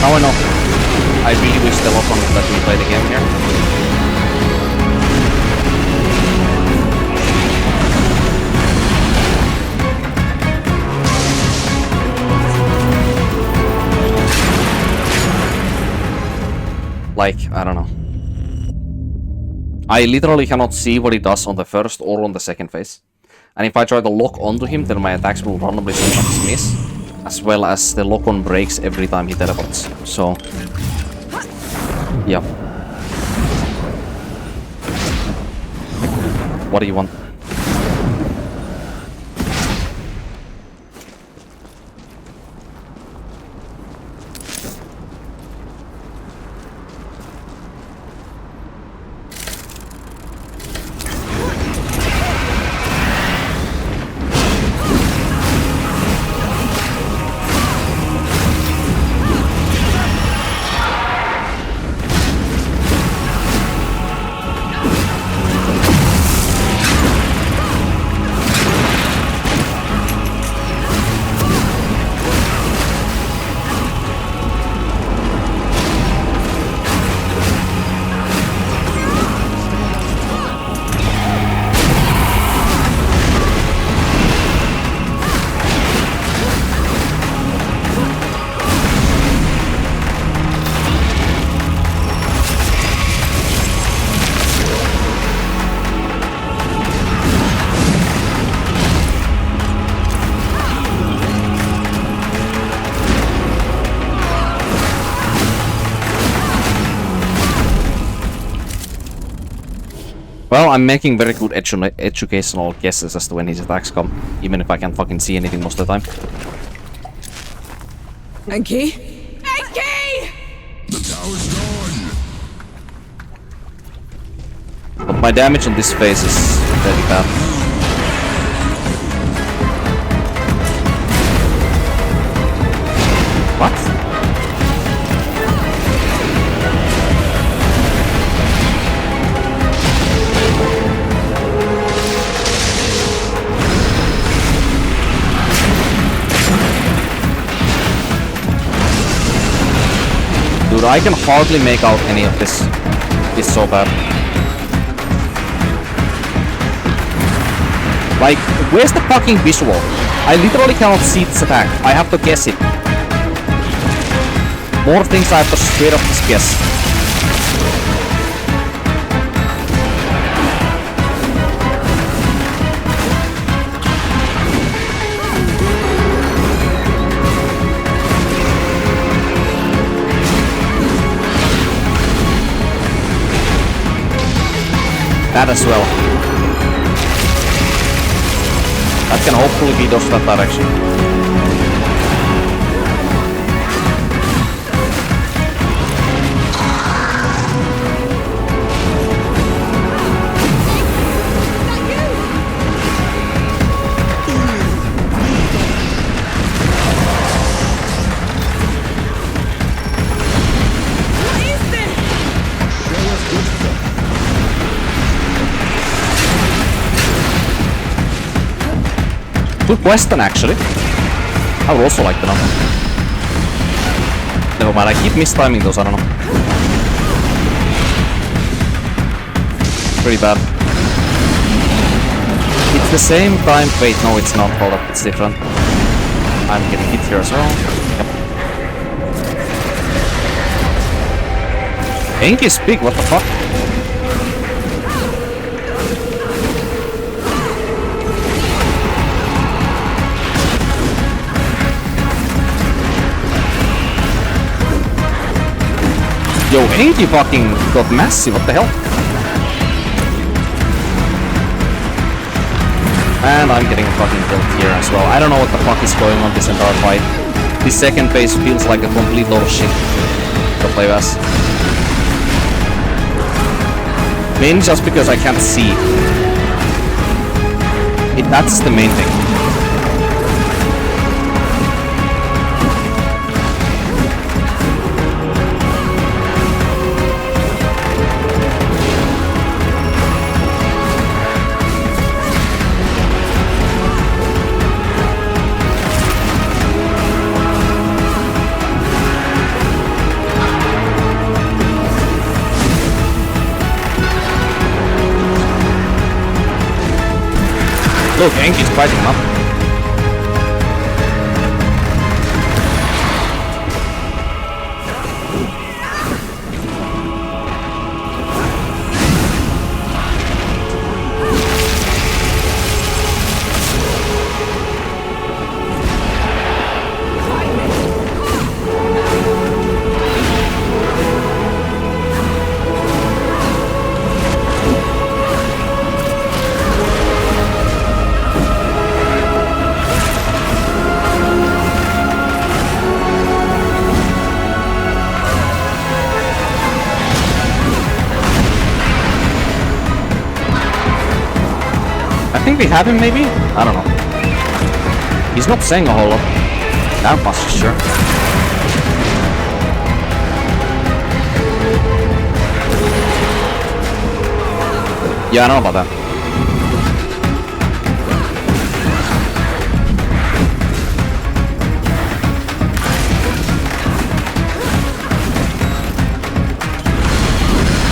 Now I know. I really wish the lock-on would let me play the game here. Like, I don't know. I literally cannot see what he does on the first or on the second phase. And if I try to lock onto him, then my attacks will randomly sometimes miss. As well as the lock-on breaks every time he teleports. So... yeah. What do you want? Well, I'm making very good educational guesses as to when his attacks come, even if I can't fucking see anything most of the time. Enki? Enki! The tower's gone! But my damage on this phase is very bad. What? Dude, I can hardly make out any of this. It's so bad. Like, where's the fucking visual? I literally cannot see this attack. I have to guess it. More things I have to straight up just guess. That as well. That can hopefully be dodged that direction. Good question, actually. I would also like to know. Never mind, I keep mistiming those, I don't know. Pretty bad. It's the same time. Wait, no, it's not. Hold up, it's different. I'm getting hit here as well. Yep. Enki is big, what the fuck? Yo, Enki fucking got massive, what the hell? And I'm getting fucking killed here as well. I don't know what the fuck is going on this entire fight. This second phase feels like a complete load of shit to play as. Mainly just because I can't see. That's the main thing. Look, Enki's fighting him up. I think we have him, maybe? I don't know. He's not saying a whole lot. That much is sure. Yeah, I know about that.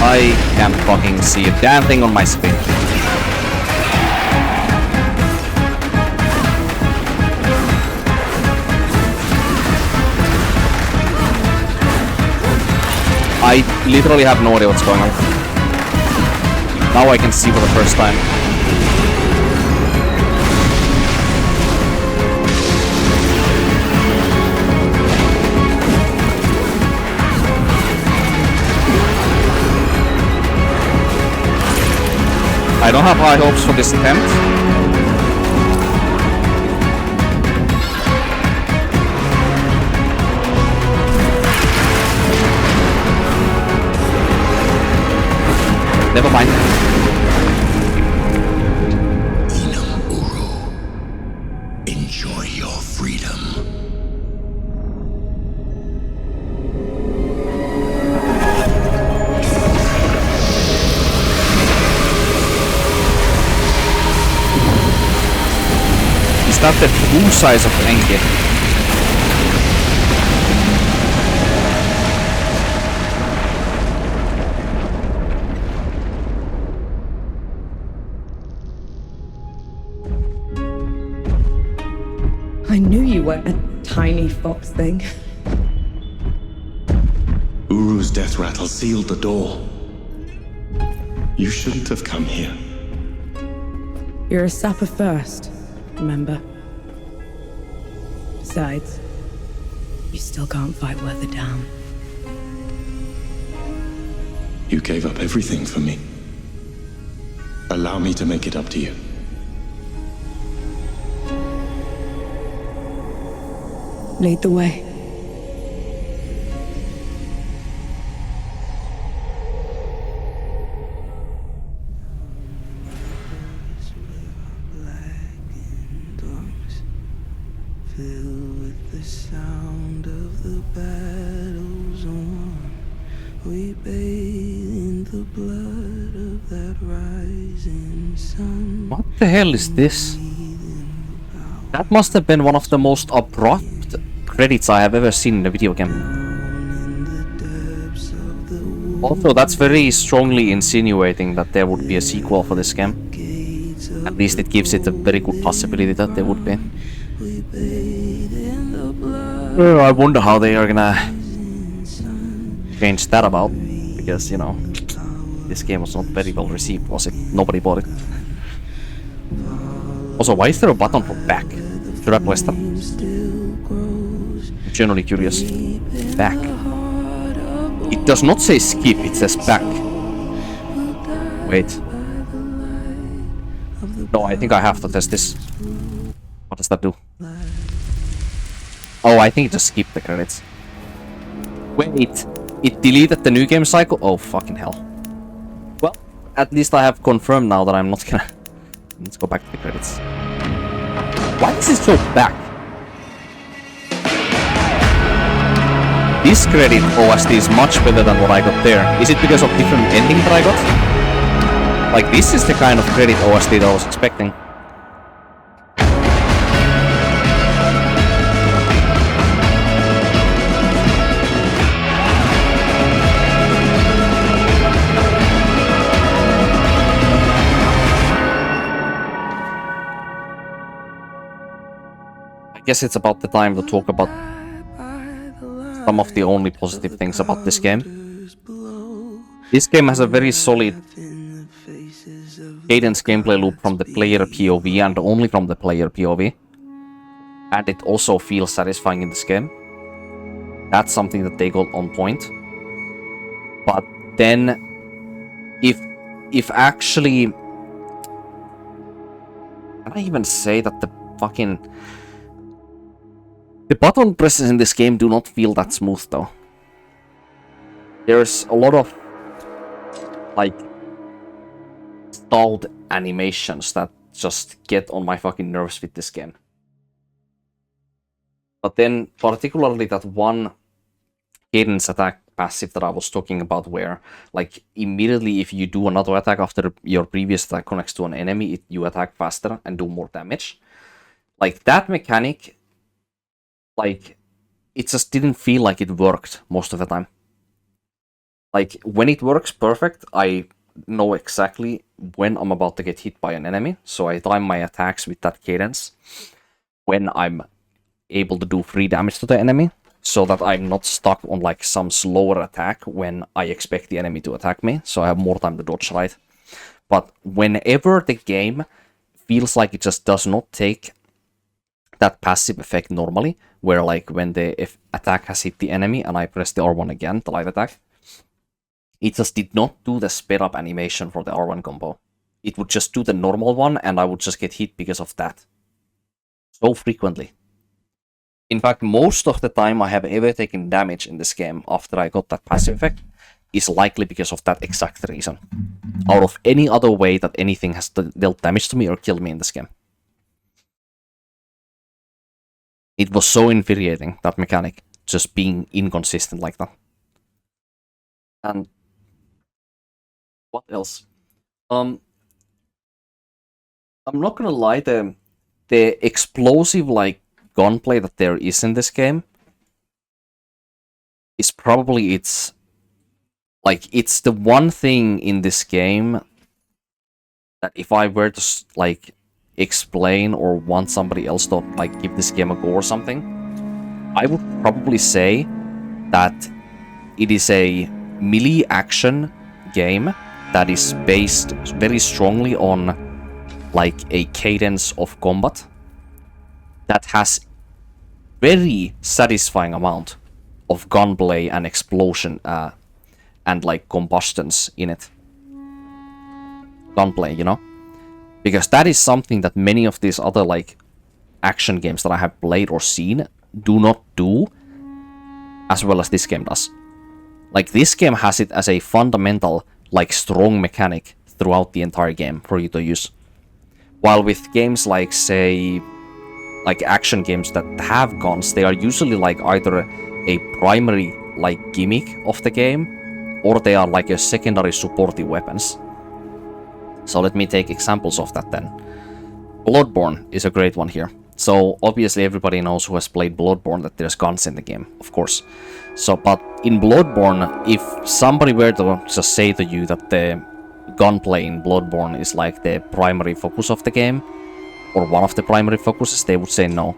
I can't fucking see a damn thing on my screen. I literally have no idea what's going on. Now I can see for the first time. I don't have high hopes for this attempt. Never mind. Enjoy your freedom. Is that the full size of Enki? I knew you weren't a tiny fox thing. Uru's death rattle sealed the door. You shouldn't have come here. You're a sapper first, remember? Besides, you still can't fight Weather down. You gave up everything for me. Allow me to make it up to you. Lead the way. Filled with the sound of the battles on, we bathe in the blood of that rising sun. What the hell is this? That must have been one of the most abrupt credits I have ever seen in a video game. Also, that's very strongly insinuating that there would be a sequel for this game. At least it gives it a very good possibility that there would be. I wonder how they are gonna change that about, because, you know, this game was not very well received, was it? Nobody bought it. Also, why is there a button for back? Should I press that? I'm generally curious. Back. It does not say skip, it says back. Wait. No, I think I have to test this. What does that do? Oh, I think it just skipped the credits. Wait, it deleted the new game cycle? Oh, fucking hell. Well, at least I have confirmed now that I'm not gonna... Let's go back to the credits. Why is this so back? This credit OST is much better than what I got there. Is it because of different ending that I got? Like, this is the kind of credit OST that I was expecting. guess it's about the time to talk about some of the only positive things about this game. This game has a very solid cadence gameplay loop from the player POV and only from the player POV. And it also feels satisfying in this game. That's something that they got on point. But then, if actually... Can I even say that the button presses in this game do not feel that smooth though. There's a lot of like stalled animations that just get on my fucking nerves with this game. But then particularly that one cadence attack passive that I was talking about, where like immediately if you do another attack after your previous attack connects to an enemy, you attack faster and do more damage. Like that mechanic, like it just didn't feel like it worked most of the time. Like when it works perfect, I know exactly when I'm about to get hit by an enemy, so I time my attacks with that cadence when I'm able to do free damage to the enemy, so that I'm not stuck on like some slower attack when I expect the enemy to attack me, so I have more time to dodge right. But whenever the game feels like it just does not take that passive effect normally, where like when the attack has hit the enemy and I press the R1 again, the light attack, it just did not do the sped up animation for the R1 combo. It would just do the normal one and I would just get hit because of that. So frequently. In fact, most of the time I have ever taken damage in this game after I got that passive effect is likely because of that exact reason. Out of any other way that anything has dealt damage to me or killed me in this game. It was so infuriating, that mechanic, just being inconsistent like that. And what else? I'm not gonna lie, the explosive like gunplay that there is in this game is probably it's the one thing in this game that if I were to like explain or want somebody else to like give this game a go or something, I would probably say that it is a melee action game that is based very strongly on like a cadence of combat that has very satisfying amount of gunplay and explosion and like combustions in it. Gunplay, you know? Because that is something that many of these other like action games that I have played or seen do not do as well as this game does. Like this game has it as a fundamental like strong mechanic throughout the entire game for you to use. While with games like say like action games that have guns, they are usually like either a primary like gimmick of the game or they are like a secondary supportive weapons. So let me take examples of that then. Bloodborne is a great one here. So obviously everybody knows who has played Bloodborne that there's guns in the game, of course. So but in Bloodborne, if somebody were to just say to you that the gunplay in Bloodborne is like the primary focus of the game, or one of the primary focuses, they would say no.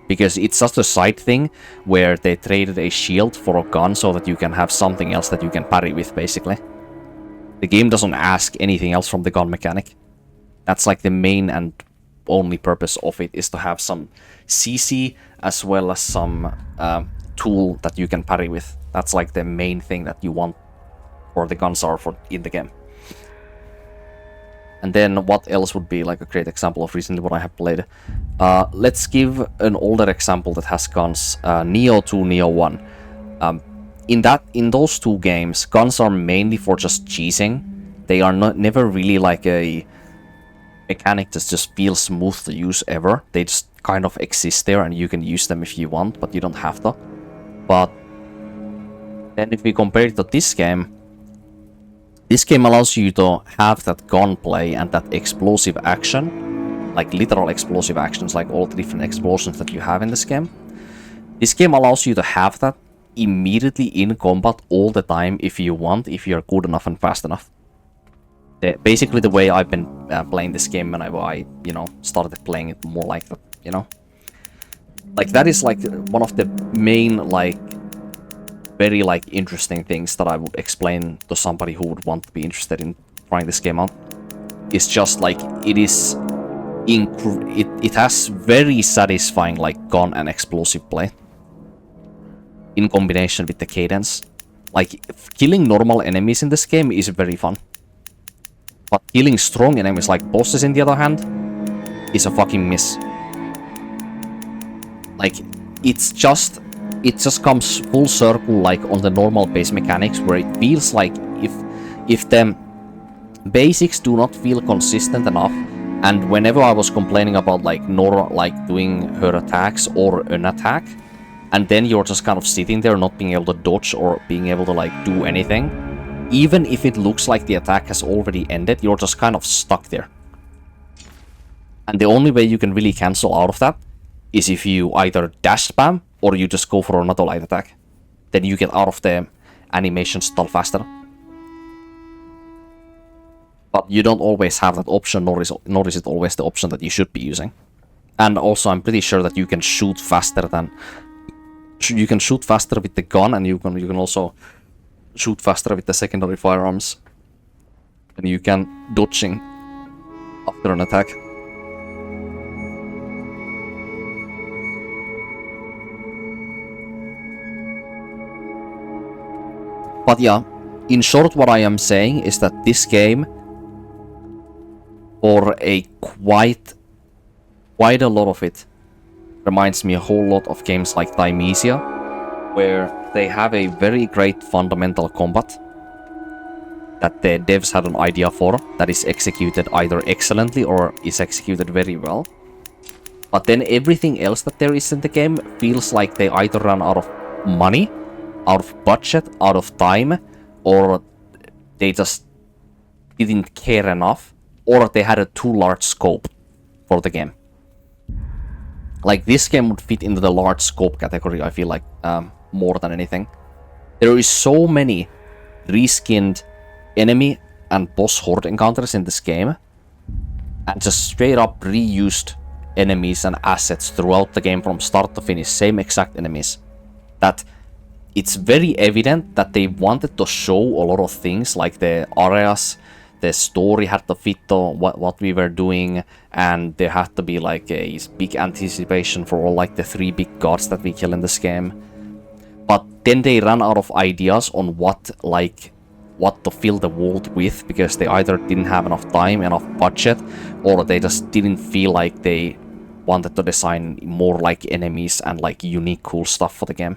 Because it's just a side thing where they traded a shield for a gun so that you can have something else that you can parry with, basically. The game doesn't ask anything else from the gun mechanic. That's like the main and only purpose of it, is to have some CC as well as some tool that you can parry with. That's like the main thing that you want, or the guns are for in the game. And then what else would be like a great example of recently what I have played? Let's give an older example that has guns. Nioh 2, Nioh 1. In those two games, guns are mainly for just cheesing. They are never really like a mechanic that just feels smooth to use ever. They just kind of exist there and you can use them if you want, but you don't have to. But then if we compare it to this game allows you to have that gunplay and that explosive action, like literal explosive actions, like all the different explosions that you have in this game. This game allows you to have that immediately in combat all the time if you want, if you're good enough and fast enough. Basically the way I've been playing this game when I started playing it more like that, you know. Like, that is like one of the main, like, very like interesting things that I would explain to somebody who would want to be interested in trying this game out. It's just like it has very satisfying like gun and explosive play in combination with the cadence. Like, killing normal enemies in this game is very fun, but killing strong enemies like bosses, in the other hand, is a fucking miss. Like, it just comes full circle, like on the normal base mechanics, where it feels like if the basics do not feel consistent enough, and whenever I was complaining about like Nora like doing her attacks or an attack, and then you're just kind of sitting there not being able to dodge or being able to like do anything, even if it looks like the attack has already ended, you're just kind of stuck there. And the only way you can really cancel out of that is if you either dash spam or you just go for another light attack. Then you get out of the animation stall faster. But you don't always have that option, nor is it always the option that you should be using. And also, I'm pretty sure that you can shoot faster than... You can shoot faster with the gun, and you can also shoot faster with the secondary firearms. And you can dodging after an attack. But yeah, in short, what I am saying is that this game, or a quite a lot of it, reminds me a whole lot of games like Dimesia, where they have a very great fundamental combat that the devs had an idea for, that is executed either excellently or is executed very well. But then everything else that there is in the game feels like they either run out of money, out of budget, out of time, or they just didn't care enough, or they had a too large scope for the game. Like, this game would fit into the large scope category, I feel like, more than anything. There is so many reskinned enemy and boss horde encounters in this game, and just straight up reused enemies and assets throughout the game from start to finish, same exact enemies, that it's very evident that they wanted to show a lot of things, like the areas, the story had to fit to what we were doing, and there had to be like a big anticipation for all like the 3 big gods that we kill in this game. But then they ran out of ideas on what to fill the world with, because they either didn't have enough time, enough budget, or they just didn't feel like they wanted to design more like enemies and like unique cool stuff for the game.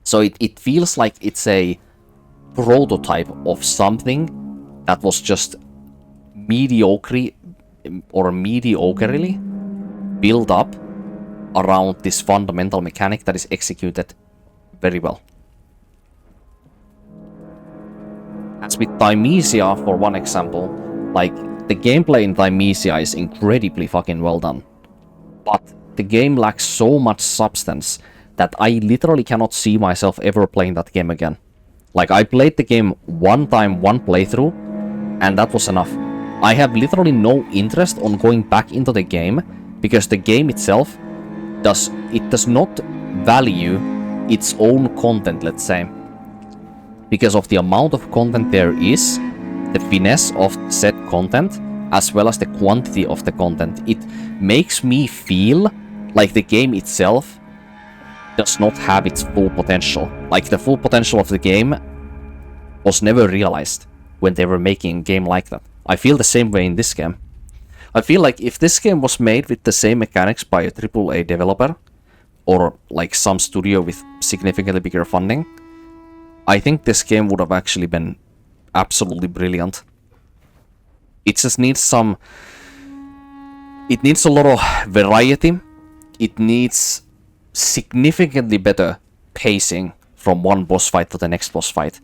So it feels like it's a prototype of something that was just mediocrely built up around this fundamental mechanic that is executed very well. As with Dimesia, for one example, like, the gameplay in Dimesia is incredibly fucking well done, but the game lacks so much substance that I literally cannot see myself ever playing that game again. Like, I played the game one time, one playthrough, and that was enough. I have literally no interest on going back into the game, because the game itself does not value its own content, let's say. Because of the amount of content there is, the finesse of said content, as well as the quantity of the content, it makes me feel like the game itself does not have its full potential. Like, the full potential of the game was never realized when they were making a game like that. I feel the same way in this game. I feel like if this game was made with the same mechanics by a AAA developer, or like some studio with significantly bigger funding, I think this game would have actually been absolutely brilliant. It just needs some... It needs a lot of variety. It needs significantly better pacing from one boss fight to the next boss fight.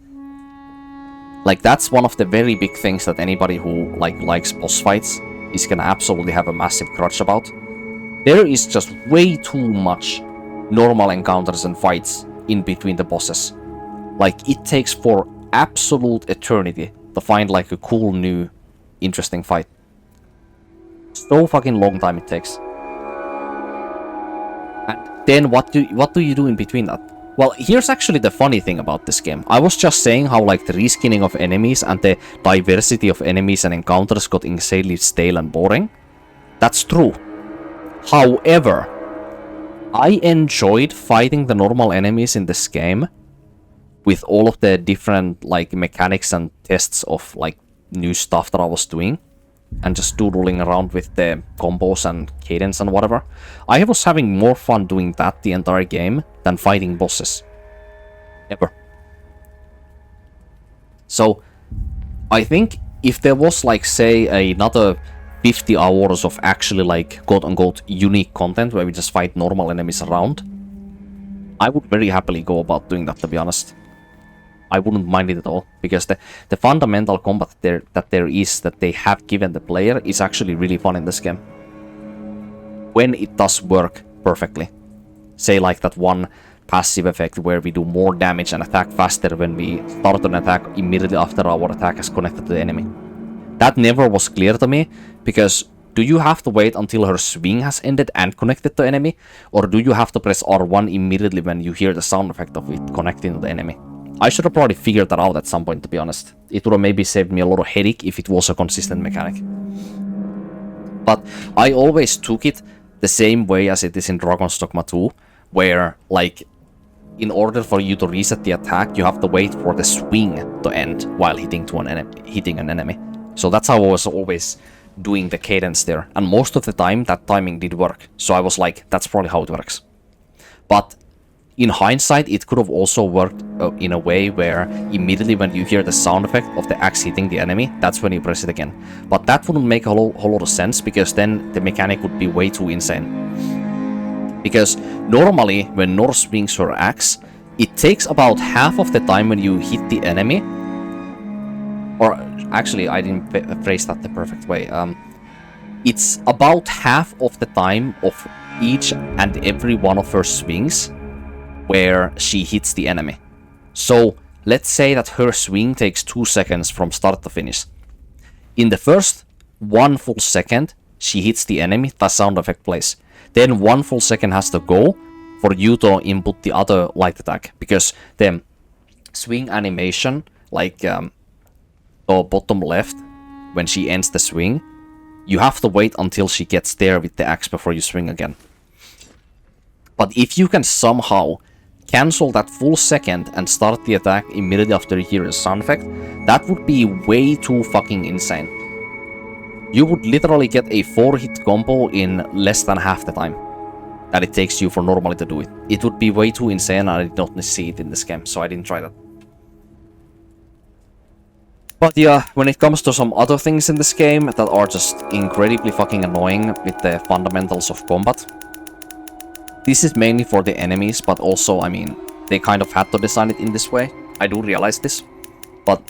Like, that's one of the very big things that anybody who likes boss fights is gonna absolutely have a massive grudge about. There is just way too much normal encounters and fights in between the bosses. Like, it takes for absolute eternity to find like a cool new interesting fight. So fucking long time it takes. then what do you do in between that? Well, here's actually the funny thing about this game. I was just saying how like the reskinning of enemies and the diversity of enemies and encounters got insanely stale and boring. That's true. However, I enjoyed fighting the normal enemies in this game with all of the different like mechanics and tests of like new stuff that I was doing, and just doodling around with the combos and cadence and whatever. I was having more fun doing that the entire game than fighting bosses. Ever. So, I think if there was like, say, another 50 hours of actually like quote-unquote unique content where we just fight normal enemies around, I would very happily go about doing that, to be honest. I wouldn't mind it at all, because the fundamental combat that they have given the player is actually really fun in this game. When it does work perfectly. Say like that one passive effect where we do more damage and attack faster when we start an attack immediately after our attack is connected to the enemy. That never was clear to me, because do you have to wait until her swing has ended and connected to enemy, or do you have to press R1 immediately when you hear the sound effect of it connecting to the enemy? I should have probably figured that out at some point, to be honest. It would have maybe saved me a lot of headache if it was a consistent mechanic. But I always took it the same way as it is in Dragon's Dogma 2, where, like, in order for you to reset the attack, you have to wait for the swing to end while hitting an enemy. So that's how I was always doing the cadence there. And most of the time, that timing did work. So I was like, that's probably how it works. But in hindsight, it could have also worked in a way where immediately when you hear the sound effect of the axe hitting the enemy, that's when you press it again. But that wouldn't make a whole lot of sense, because then the mechanic would be way too insane. Because normally, when Nor swings her axe, it takes about half of the time when you hit the enemy. Or actually, I didn't phrase that the perfect way. It's about half of the time of each and every one of her swings where she hits the enemy. So let's say that her swing takes 2 seconds from start to finish. In the first 1 full second, she hits the enemy, the sound effect plays. Then 1 full second has to go for you to input the other light attack, because the swing animation, like the bottom left, when she ends the swing, you have to wait until she gets there with the axe before you swing again. But if you can somehow cancel that full second and start the attack immediately after you hear the sound effect, that would be way too fucking insane. You would literally get a 4-hit combo in less than half the time that it takes you for normally to do it. It would be way too insane, and I did not see it in this game, so I didn't try that. But yeah, when it comes to some other things in this game that are just incredibly fucking annoying with the fundamentals of combat, this is mainly for the enemies, but also, I mean, they kind of had to design it in this way. I do realize this. But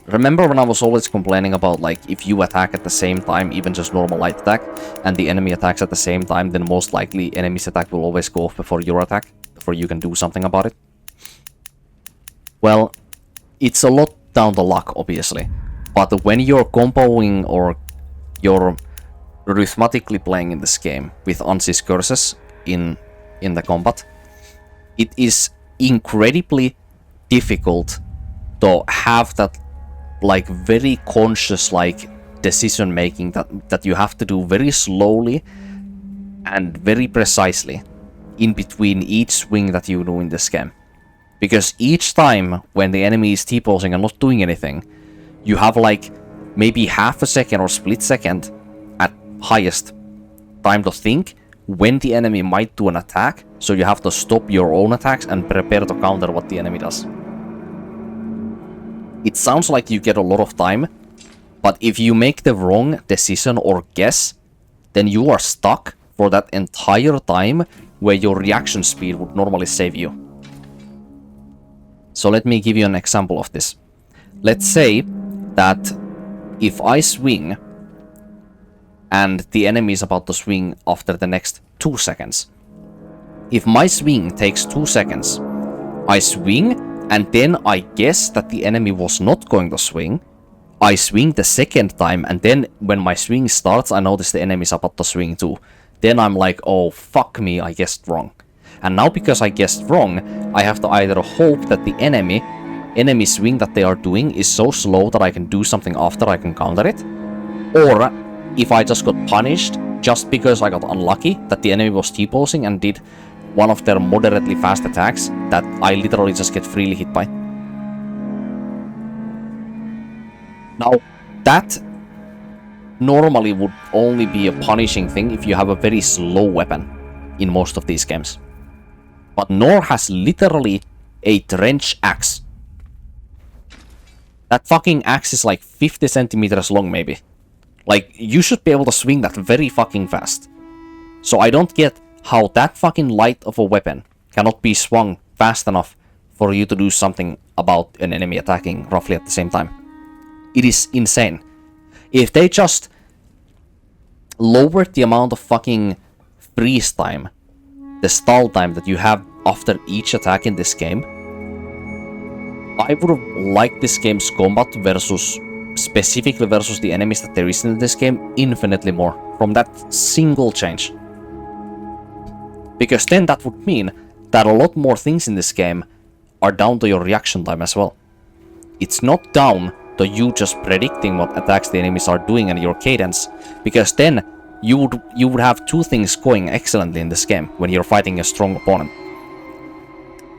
remember when I was always complaining about, like, if you attack at the same time, even just normal light attack, and the enemy attacks at the same time, then most likely enemy's attack will always go off before your attack, before you can do something about it? Well, it's a lot down to luck, obviously. But when you're comboing or you're arithmetically playing in this game with Ansi's curses in the combat, it is incredibly difficult to have that like very conscious like decision making that you have to do very slowly and very precisely in between each swing that you do in this game. Because each time when the enemy is T-posing and not doing anything, you have like maybe half a second or split second at highest time to think when the enemy might do an attack, so you have to stop your own attacks and prepare to counter what the enemy does. It sounds like you get a lot of time, but if you make the wrong decision or guess, then you are stuck for that entire time where your reaction speed would normally save you. So let me give you an example of this. Let's say that if I swing and the enemy is about to swing after the next 2 seconds. If my swing takes 2 seconds, I swing and then I guess that the enemy was not going to swing. I swing the second time, and then when my swing starts, I notice the enemy is about to swing too. Then I'm like, oh fuck me, I guessed wrong. And now because I guessed wrong, I have to either hope that the enemy swing that they are doing is so slow that I can do something after I can counter it, or if I just got punished just because I got unlucky that the enemy was T-posing and did one of their moderately fast attacks that I literally just get freely hit by. Now, that normally would only be a punishing thing if you have a very slow weapon in most of these games. But Nor has literally a trench axe. That fucking axe is like 50 centimeters long maybe. Like, you should be able to swing that very fucking fast. So I don't get how that fucking light of a weapon cannot be swung fast enough for you to do something about an enemy attacking roughly at the same time. It is insane. If they just lowered the amount of fucking freeze time, the stall time that you have after each attack in this game, I would have liked this game's combat specifically versus the enemies that there is in this game infinitely more from that single change. Because then that would mean that a lot more things in this game are down to your reaction time as well. It's not down to you just predicting what attacks the enemies are doing and your cadence, because then you would have two things going excellently in this game when you're fighting a strong opponent.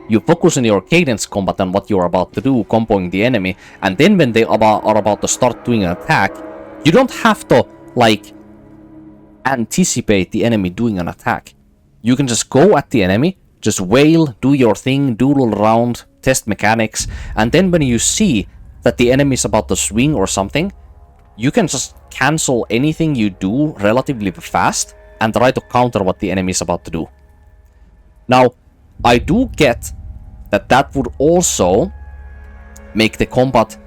You focus on your cadence combat and what you're about to do, comboing the enemy, and then when they are about to start doing an attack, you don't have to, like, anticipate the enemy doing an attack. You can just go at the enemy, just wail, do your thing, doodle around, test mechanics, and then when you see that the enemy is about to swing or something, you can just cancel anything you do relatively fast and try to counter what the enemy is about to do. Now, I do get that would also make the combat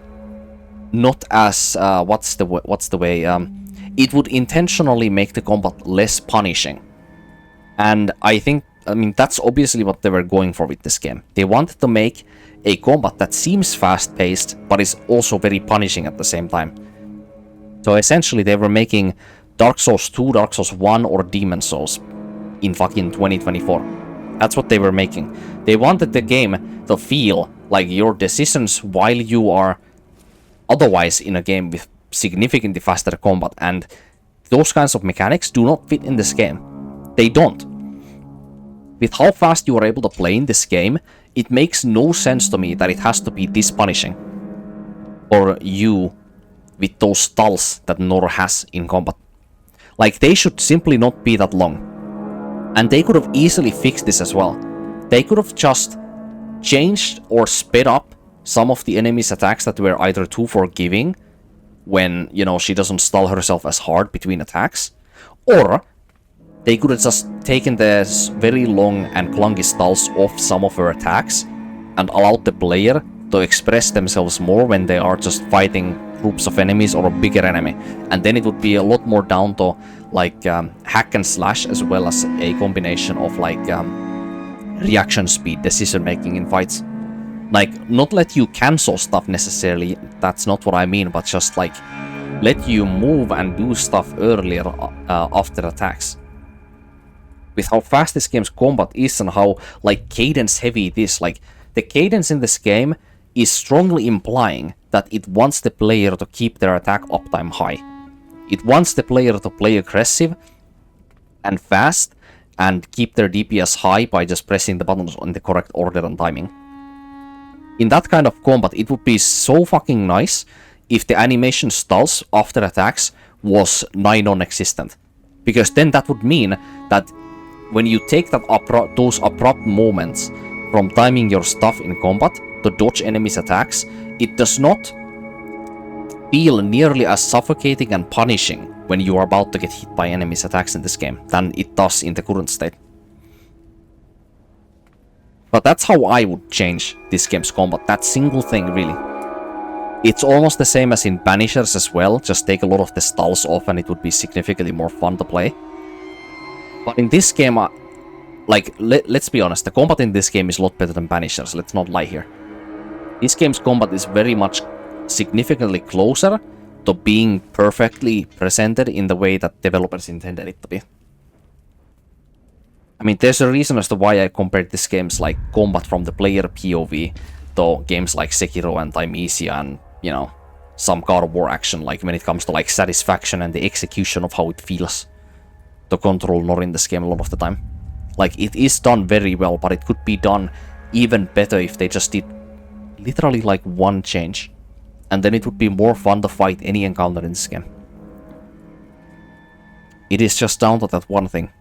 not as it would intentionally make the combat less punishing. And I mean that's obviously what they were going for with this game. They wanted to make a combat that seems fast-paced but is also very punishing at the same time. So essentially they were making Dark Souls 2, Dark Souls 1 or Demon Souls in fucking 2024. That's what they were making. They wanted the game to feel like your decisions while you are otherwise in a game with significantly faster combat, and those kinds of mechanics do not fit in this game. They don't. With how fast you are able to play in this game, it makes no sense to me that it has to be this punishing for you with those stalls that Nor has in combat. Like, they should simply not be that long. And they could have easily fixed this as well. They could have just changed or sped up some of the enemy's attacks that were either too forgiving when, you know, she doesn't stall herself as hard between attacks, or they could have just taken the very long and clunky stalls off some of her attacks and allowed the player to express themselves more when they are just fighting groups of enemies or a bigger enemy. And then it would be a lot more down to like hack and slash, as well as a combination of like reaction speed, decision making in fights. Like, not let you cancel stuff necessarily, that's not what I mean, but just like let you move and do stuff earlier after attacks. With how fast this game's combat is and how like cadence heavy it is, like the cadence in this game is strongly implying that it wants the player to keep their attack uptime high. It wants the player to play aggressive and fast and keep their DPS high by just pressing the buttons in the correct order and timing. In that kind of combat, it would be so fucking nice if the animation stalls after attacks was nigh non-existent. Because then that would mean that when you take that those abrupt moments from timing your stuff in combat to dodge enemies' attacks, it does not feel nearly as suffocating and punishing when you are about to get hit by enemies' attacks in this game than it does in the current state. But that's how I would change this game's combat, that single thing really. It's almost the same as in Banishers as well, just take a lot of the stalls off and it would be significantly more fun to play. But in this game, let's be honest, the combat in this game is a lot better than Banishers, let's not lie here. This game's combat is very much significantly closer to being perfectly presented in the way that developers intended it to be. I mean, there's a reason as to why I compared these games like combat from the player POV to games like Sekiro and Thymesia and, you know, some God of War action, like when it comes to like satisfaction and the execution of how it feels to control Nor in this game a lot of the time. Like, it is done very well, but it could be done even better if they just did literally like one change. And then it would be more fun to fight any encounter in this game. It is just down to that one thing.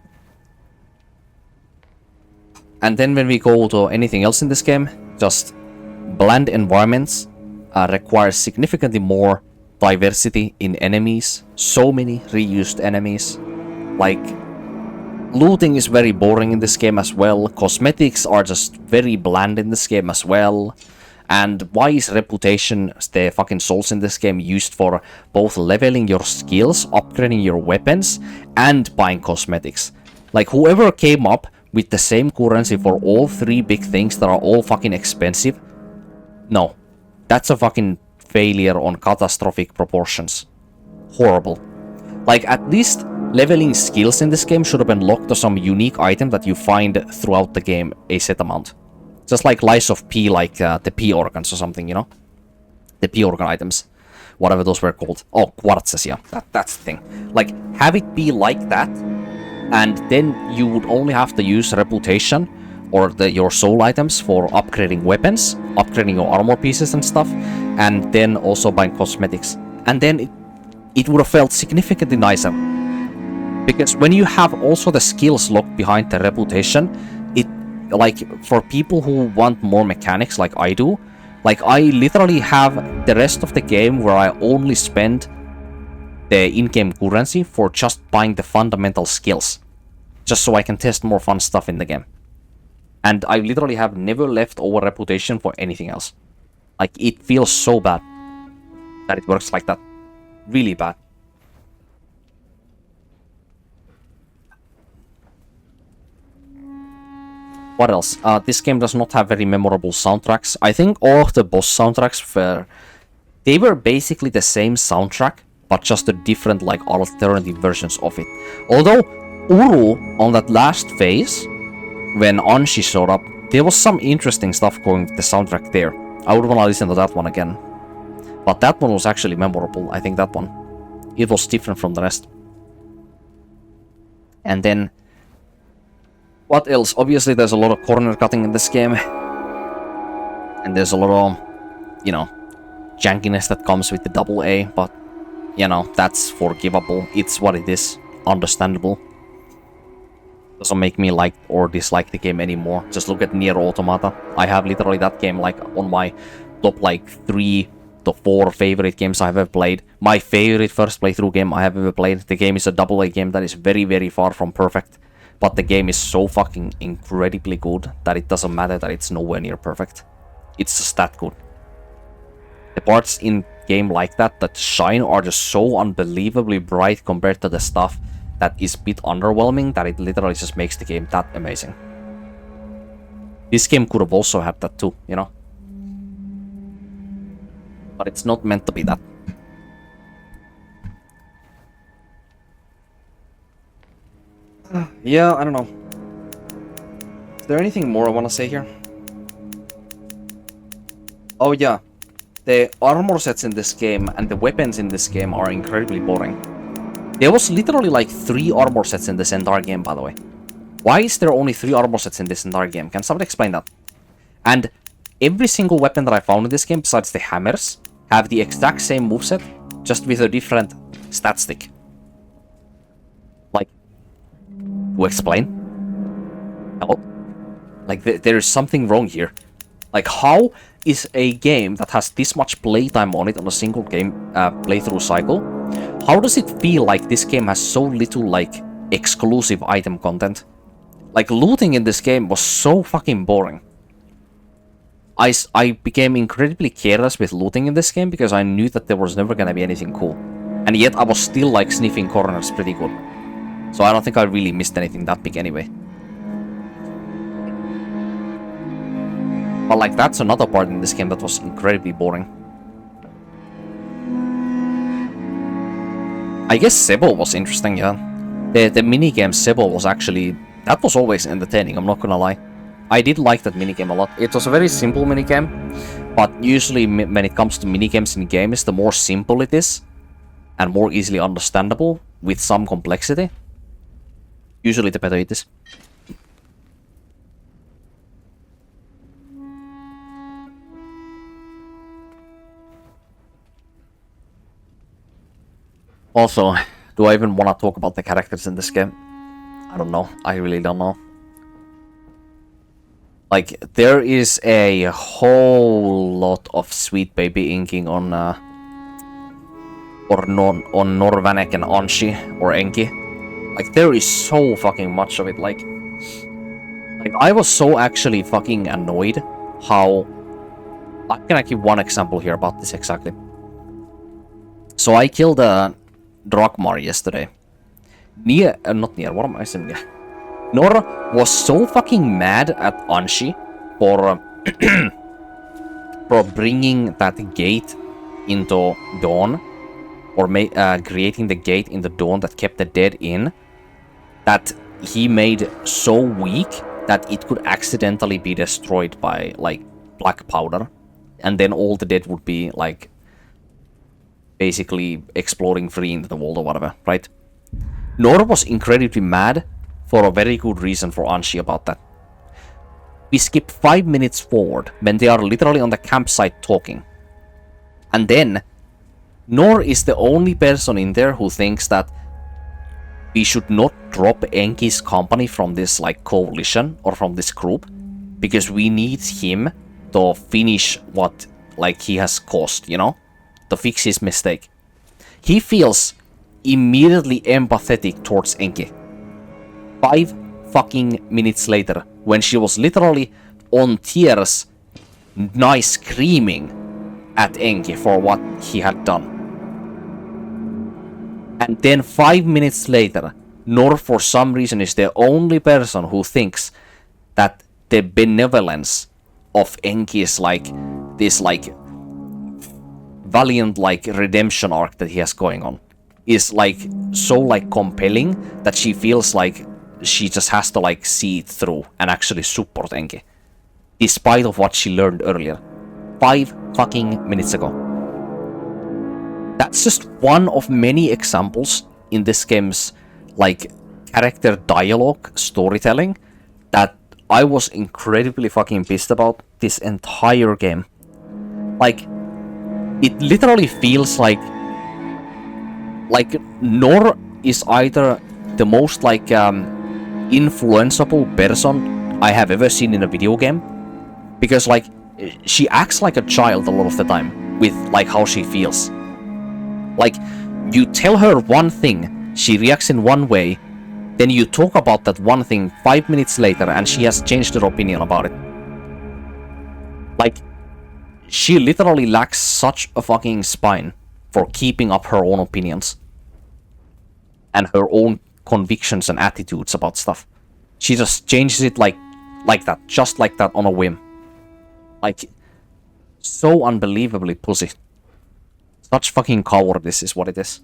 And then when we go to anything else in this game, just bland environments require significantly more diversity in enemies. So many reused enemies. Like, looting is very boring in this game as well. Cosmetics are just very bland in this game as well. And why is reputation, the fucking souls in this game, used for both leveling your skills, upgrading your weapons, and buying cosmetics? Like, whoever came up with the same currency for all three big things that are all fucking expensive, no. That's a fucking failure on catastrophic proportions. Horrible. Like, at least leveling skills in this game should have been locked to some unique item that you find throughout the game a set amount. Just like Lies of P, like the P organs or something, you know? The P organ items. Whatever those were called. Oh, quartzes, yeah. That's the thing. Like, have it be like that, and then you would only have to use reputation or your soul items for upgrading weapons, upgrading your armor pieces and stuff, and then also buying cosmetics. And then it would have felt significantly nicer. Because when you have also the skills locked behind the reputation, it, like, for people who want more mechanics like I do, like, I literally have the rest of the game where I only spend the in-game currency for just buying the fundamental skills. Just so I can test more fun stuff in the game. And I literally have never left over reputation for anything else. Like, it feels so bad that it works like that. Really bad. What else? This game does not have very memorable soundtracks. I think all of the boss soundtracks they were basically the same soundtrack, but just a different, like, alternative versions of it. Although, Uru, on that last phase, when Anshi showed up, there was some interesting stuff going with the soundtrack there. I would want to listen to that one again. But that one was actually memorable, I think that one. It was different from the rest. And then, what else? Obviously there's a lot of corner cutting in this game. And there's a lot of, you know, jankiness that comes with the double A, but, you know, that's forgivable. It's what it is. Understandable. Doesn't make me like or dislike the game anymore. Just look at Nier Automata. I have literally that game like on my top like 3 to 4 favorite games I've ever played. My favorite first playthrough game I have ever played. The game is a double A game that is very, very far from perfect. But the game is so fucking incredibly good that it doesn't matter that it's nowhere near perfect. It's just that good. The parts in game like that shine are just so unbelievably bright compared to the stuff that is a bit underwhelming that it literally just makes the game that amazing. This game could have also had that too, you know? But it's not meant to be that. Yeah, I don't know. Is there anything more I want to say here? Oh yeah. The armor sets in this game and the weapons in this game are incredibly boring. There was literally like 3 armor sets in this entire game, by the way. Why is there only 3 armor sets in this entire game? Can somebody explain that? And every single weapon that I found in this game, besides the hammers, have the exact same moveset, just with a different stat stick. Like, to explain? Hello? Like, there is something wrong here. Like, how is a game that has this much playtime on it on a single game playthrough cycle, how does it feel like this game has so little, like, exclusive item content? Like, looting in this game was so fucking boring. I became incredibly careless with looting in this game because I knew that there was never gonna be anything cool. And yet I was still, like, sniffing corners pretty good. So I don't think I really missed anything that big anyway. But, like, that's another part in this game that was incredibly boring. I guess Sebo was interesting, yeah. The minigame Sebo was actually That was always entertaining, I'm not gonna lie. I did like that minigame a lot. It was a very simple minigame, but usually when it comes to minigames in games, the more simple it is, and more easily understandable, with some complexity, usually the better it is. Also, do I even want to talk about the characters in this game? I don't know. I really don't know. Like, there is a whole lot of sweet baby inking on Norvanek and Anshi or Enki. Like, there is so fucking much of it. Like I was so actually fucking annoyed how... I can give one example here about this exactly. So I killed Drakmar yesterday. What am I saying? Nor was so fucking mad at Anshi for for bringing that gate into Dawn, or creating the gate in the Dawn that kept the dead in, that he made so weak that it could accidentally be destroyed by, like, black powder, and then all the dead would be, like, basically exploding free into the world or whatever, right? Nora was incredibly mad for a very good reason for Anshi about that. We skip 5 minutes forward when they are literally on the campsite talking. And then, Nor is the only person in there who thinks that we should not drop Enki's company from this, like, coalition or from this group, because we need him to finish what, like, he has caused, you know? To fix his mistake. He feels immediately empathetic towards Enki. 5 fucking minutes later, when she was literally on tears, nice screaming at Enki for what he had done. And then 5 minutes later, Nor for some reason is the only person who thinks that the benevolence of Enki is like this, like, valiant, like, redemption arc that he has going on is, like, so, like, compelling that she feels like she just has to, like, see it through and actually support Enki, despite of what she learned earlier 5 fucking minutes ago. That's just one of many examples in this game's, like, character dialogue storytelling that I was incredibly fucking pissed about this entire game. Like, it literally feels like Nor is either the most, like, influenceable person I have ever seen in a video game, because, like, she acts like a child a lot of the time with, like, how she feels. Like, you tell her one thing, she reacts in one way, then you talk about that one thing 5 minutes later and she has changed her opinion about it. Like, she literally lacks such a fucking spine for keeping up her own opinions and her own convictions and attitudes about stuff. She just changes it like that, just like that, on a whim. Like, so unbelievably pussy. Such fucking cowardice is what it is.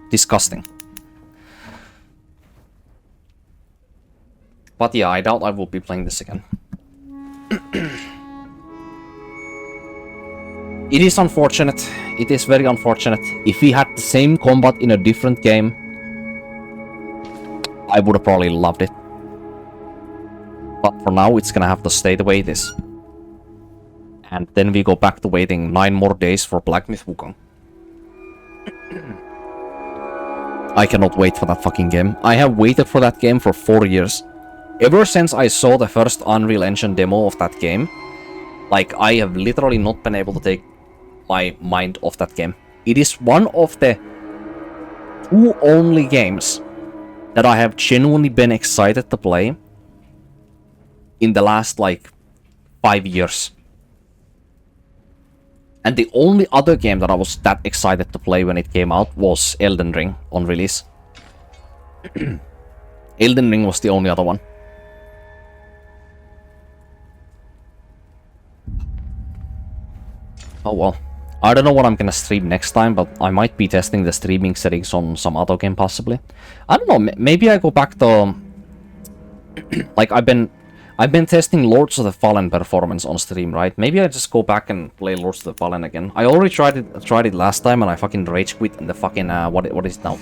Disgusting. But yeah, I doubt I will be playing this again. It is unfortunate. It is very unfortunate. If we had the same combat in a different game, I would have probably loved it. But for now, it's gonna have to stay the way it is. And then we go back to waiting 9 more days for Black Myth Wukong. I cannot wait for that fucking game. I have waited for that game for 4 years. Ever since I saw the first Unreal Engine demo of that game, like, I have literally not been able to take my mind off that game. It is one of the 2 only games that I have genuinely been excited to play in the last, like, 5 years. And the only other game that I was that excited to play when it came out was Elden Ring on release. Elden Ring was the only other one. Oh well. I don't know what I'm gonna stream next time, but I might be testing the streaming settings on some other game possibly. I don't know, maybe I go back to... like, I've been testing Lords of the Fallen performance on stream, right? Maybe I just go back and play Lords of the Fallen again. I already tried it last time and I fucking rage quit in the fucking, what is it now?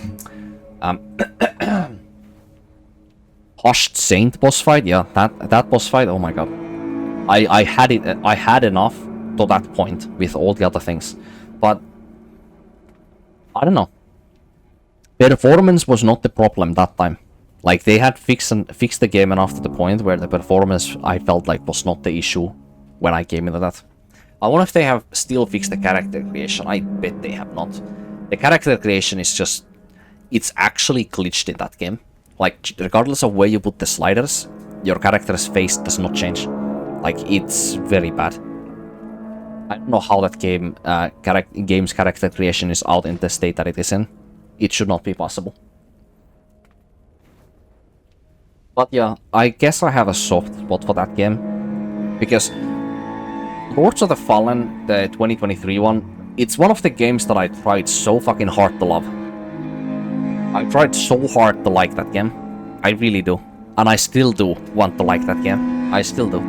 Hushed Saint boss fight, yeah, that boss fight, oh my god. I had enough to that point with all the other things, but I don't know. Performance was not the problem that time. Like, they had fixed the game enough to the point where the performance, I felt like, was not the issue when I came into that. I wonder if they have still fixed the character creation. I bet they have not. The character creation is just... it's actually glitched in that game. Like, regardless of where you put the sliders, your character's face does not change. Like, it's very bad. I don't know how that game's character creation is out in the state that it is in. It should not be possible. But yeah, I guess I have a soft spot for that game. Because Lords of the Fallen, the 2023 one, it's one of the games that I tried so fucking hard to love. I tried so hard to like that game. I really do. And I still do want to like that game. I still do.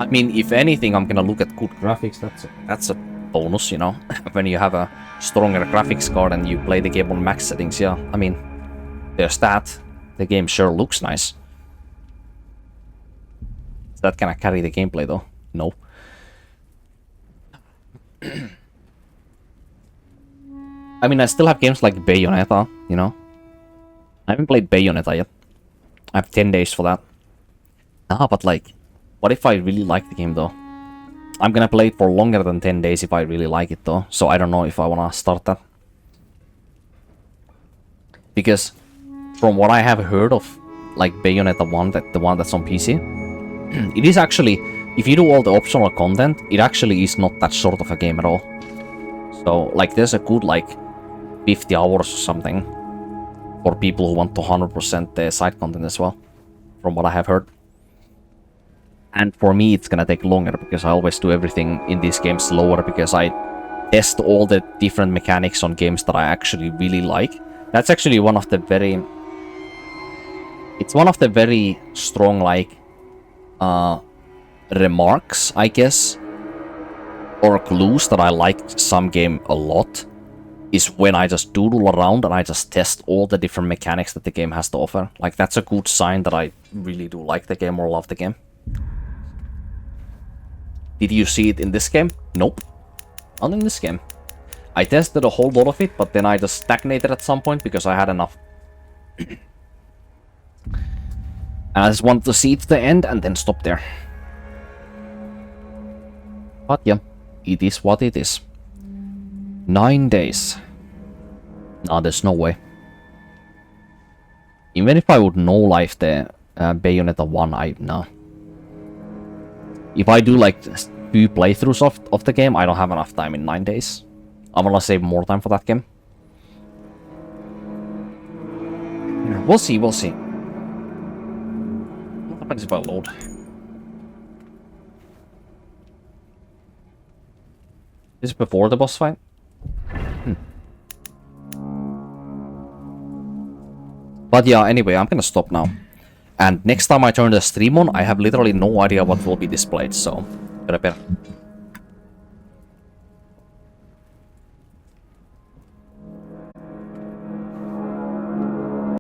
I mean, if anything, I'm gonna look at good graphics. That's a bonus, you know? When you have a stronger graphics card and you play the game on max settings, yeah. I mean, there's that. The game sure looks nice. Is that gonna carry the gameplay, though? No. I mean, I still have games like Bayonetta, you know? I haven't played Bayonetta yet. I have 10 days for that. Ah, but like, what if I really like the game, though? I'm gonna play it for longer than 10 days if I really like it, though. So I don't know if I wanna start that. Because from what I have heard of, like Bayonetta 1, the one that's on PC, it is actually, if you do all the optional content, it actually is not that sort of a game at all. So, like, there's a good, like, 50 hours or something for people who want to 100% the side content as well, from what I have heard. And for me, it's gonna take longer, because I always do everything in these games slower, because I test all the different mechanics on games that I actually really like. That's actually one of the very... it's one of the very strong, like, remarks, I guess, or clues that I like some game a lot, is when I just doodle around and I just test all the different mechanics that the game has to offer. Like, that's a good sign that I really do like the game or love the game. Did you see it in this game? Nope. Not in this game. I tested a whole lot of it, but then I just stagnated at some point because I had enough. And I just wanted to see it to the end and then stop there. But yeah, it is what it is. 9 days. No, there's no way. Even if I would know life the Bayonetta 1, no. If I do like 2 playthroughs of the game, I don't have enough time in 9 days. I'm gonna save more time for that game. We'll see, we'll see. What happens if I load? Is it before the boss fight? But yeah, anyway, I'm gonna stop now. And next time I turn the stream on, I have literally no idea what will be displayed, so prepare.